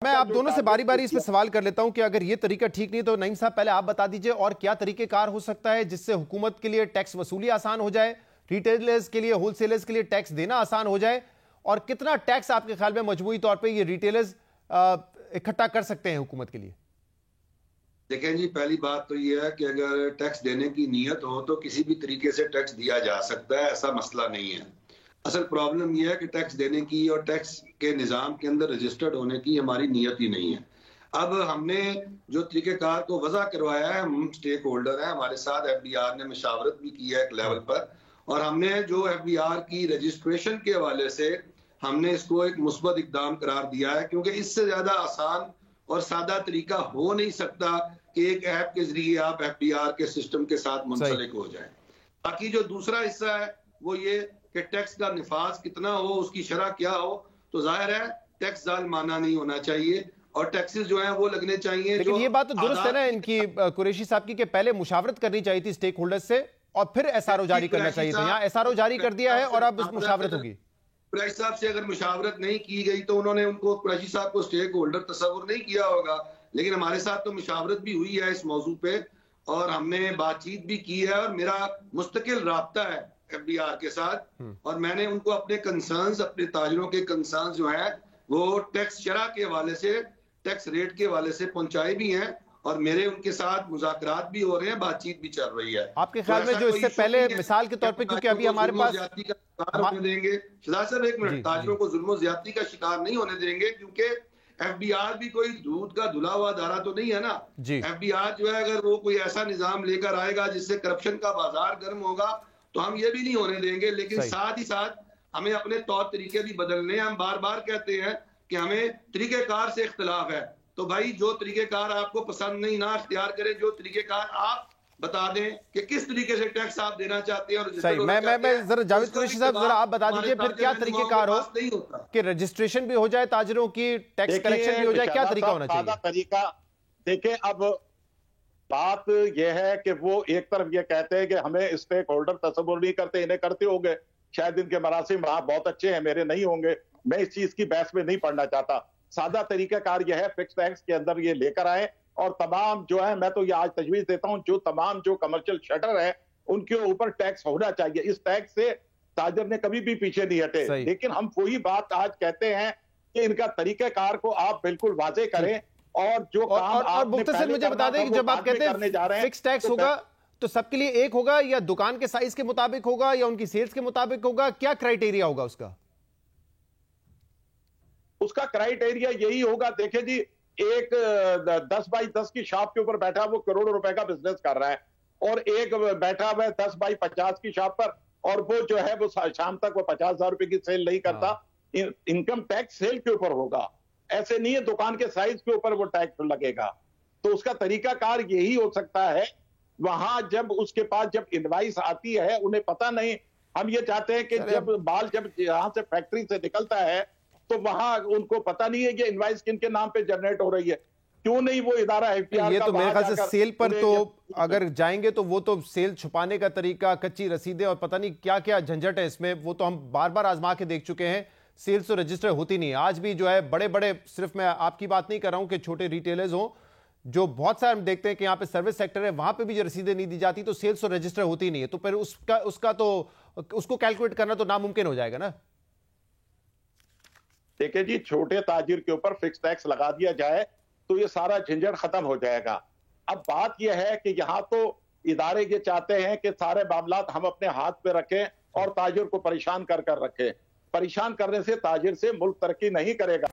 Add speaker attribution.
Speaker 1: मैं आप दोनों से बारी बारी इसमें सवाल कर लेता हूं कि अगर ये तरीका ठीक नहीं तो नईम साहब पहले आप बता दीजिए और क्या तरीकेकार हो सकता है जिससे हुकूमत के लिए टैक्स वसूली आसान हो जाए, रिटेलर्स के लिए, होलसेलर्स के लिए टैक्स देना आसान हो जाए, और कितना टैक्स आपके ख्याल में मजमूई तौर पर ये रिटेलर्स इकट्ठा कर सकते हैं हुकूमत के लिए?
Speaker 2: देखें जी, पहली बात तो ये है कि अगर टैक्स देने की नीयत हो तो किसी भी तरीके से टैक्स दिया जा सकता है, ऐसा मसला नहीं है। असल प्रॉब्लम यह है कि टैक्स देने की और टैक्स के निज़ाम के अंदर रजिस्टर्ड होने की हमारी नीयत ही नहीं है। अब हमने जो तरीक़ेकार को वज़ा करवाया है, हम स्टेक होल्डर हैं, हमारे साथ FBR ने मशावरत भी की है एक लेवल पर, और हमने जो FBR की रजिस्ट्रेशन के हवाले से हमने इसको एक मुस्बत इक़दाम करार दिया है, क्योंकि इससे ज़्यादा आसान और सादा तरीका हो नहीं सकता कि एक ऐप के जरिए आप FBR के सिस्टम के साथ मुंसलिक हो जाएं। बाकी जो दूसरा हिस्सा है वो ये कि टैक्स का निफाज कितना हो, उसकी शरह क्या हो, तो जाहिर है टैक्स जालिमाना नहीं होना चाहिए और टैक्सेस जो हैं वो लगने चाहिए।
Speaker 1: लेकिन ये बात तो दुरुस्त है ना इनकी, कुरैशी साहब की, कि पहले मुशावरत करनी चाहिए थी स्टेक होल्डर्स से और फिर SRO जारी करना चाहिए था। यहाँ SRO जारी कर दिया है और अब मुशावरत होगी।
Speaker 2: कुरैशी साहब से अगर मुशावरत नहीं की गई तो उन्होंने उनको, कुरैशी साहब को स्टेक होल्डर तस्वुर नहीं किया होगा, लेकिन हमारे साथ तो मुशावरत भी हुई है इस मौजू पे और हमने बातचीत भी की है और मेरा मुस्तकिल राब्ता है FBR के साथ, और मैंने उनको अपने कंसर्न्स, अपने ताजरों के कंसर्न्स जो हैं वो टैक्स शरह के हवाले से, टैक्स रेट के हवाले से पहुंचाए भी हैं और मेरे उनके साथ मुज़ाकरात भी हो रहे हैं, बातचीत भी चल रही है।
Speaker 1: आपके ख्याल में जो इससे पहले मिसाल के तौर पे, क्योंकि अभी हमारे पास
Speaker 2: देंगे साहब, एक मिनट, ताजरों को जुल्म ज्यादती का शिकार नहीं होने देंगे, क्योंकि FBR भी कोई दूध का धुला हुआ दारा तो नहीं है ना। FBR जो है, अगर वो कोई ऐसा निजाम लेकर आएगा जिससे करप्शन का बाजार गर्म होगा तो हम ये भी नहीं होने देंगे, लेकिन साथ ही साथ हमें अपने तौर तरीके भी बदलने हैं। हम बार बार कहते हैं कि हमें तरीकेकार से इख्तिलाफ है, तो भाई जो तरीकेकार आपको पसंद नहीं ना इख्तियार करें, जो तरीकेकार आप बता दें कि किस तरीके से टैक्स आप देना चाहते हैं। और
Speaker 1: सही, मैं जरा जावेद कुरैशी साहब जरा आप बता दीजिए फिर क्या तरीकेकार हो कि रजिस्ट्रेशन भी हो जाए ताजरों की, टैक्स कलेक्शन भी हो जाए, क्या तरीका होना चाहिए?
Speaker 3: तरीका देखें, अब बात यह है कि वो एक तरफ ये कहते हैं कि हमें स्टेक होल्डर तस्वुर नहीं करते, इन्हें करते होंगे, शायद इनके मरासिम वहां बहुत अच्छे हैं, मेरे नहीं होंगे। मैं इस चीज की बहस में नहीं पढ़ना चाहता। सादा तरीकाकार यह है, फिक्स टैक्स के अंदर ये लेकर आए और तमाम जो है, मैं तो ये आज तजवीज देता हूं, जो तमाम जो कमर्शियल शटर है उनके ऊपर टैक्स होना चाहिए। इस टैक्स से ताजर ने कभी भी पीछे नहीं हटे। लेकिन हम वही बात आज कहते हैं कि इनका तरीकाकार को आप बिल्कुल वाजे करें और जो काम
Speaker 1: और मुख्तसर मुझे बता दें कि जब आप कहते हैं फिक्स टैक्स होगा तो सबके लिए एक होगा या दुकान के साइज के मुताबिक होगा या उनकी सेल्स के मुताबिक होगा, क्या क्राइटेरिया होगा उसका?
Speaker 3: उसका क्राइटेरिया यही होगा, देखिए जी, एक 10 बाई 10 की शॉप के ऊपर बैठा वो करोड़ों रुपए का बिजनेस कर रहा है और एक बैठा हुआ है 10 बाई 50 की शॉप पर और वो जो है वो शाम तक वो 50,000 रुपए की सेल नहीं करता। इनकम टैक्स सेल के ऊपर होगा, ऐसे नहीं है दुकान के साइज के ऊपर वो टैक्स लगेगा। तो उसका तरीकाकार यही हो सकता है। वहां जब उसके पास जब इनवाइस आती है, उन्हें पता नहीं, हम ये चाहते हैं कि जब माल जब यहां से फैक्ट्री से निकलता है तो वहां उनको पता नहीं है कि इनवाइस किनके नाम पे जनरेट हो रही है, क्यों नहीं वो इदारा FBR
Speaker 1: ये तो मेरे ख्याल से सेल पर तो अगर जाएंगे तो वो तो सेल छुपाने का तरीका, कच्ची रसीदें और पता नहीं क्या क्या झंझट है इसमें, वो तो हम बार बार आजमा के देख चुके हैं। सेल्स तो रजिस्टर होती नहीं है आज भी, जो है बड़े बड़े, सिर्फ मैं आपकी बात नहीं कर रहा हूं कि छोटे रिटेलर्स हो, जो बहुत सारे हम देखते हैं कि यहाँ पे सर्विस सेक्टर है, वहां पे भी जो रसीदें नहीं दी जाती तो सेल्स तो रजिस्टर होती नहीं है, तो फिर उसका तो उसको कैलकुलेट करना तो नामुमकिन हो जाएगा ना।
Speaker 3: देखिए जी, छोटे ताजिर के ऊपर फिक्स टैक्स लगा दिया जाए तो ये सारा झंझट खत्म हो जाएगा। अब बात यह है कि यहाँ तो इदारे ये चाहते हैं कि सारे मामला हम अपने हाथ पे रखें और ताजिर को परेशान कर रखें। परेशान करने से ताजिर से मुल्क तरक्की नहीं करेगा।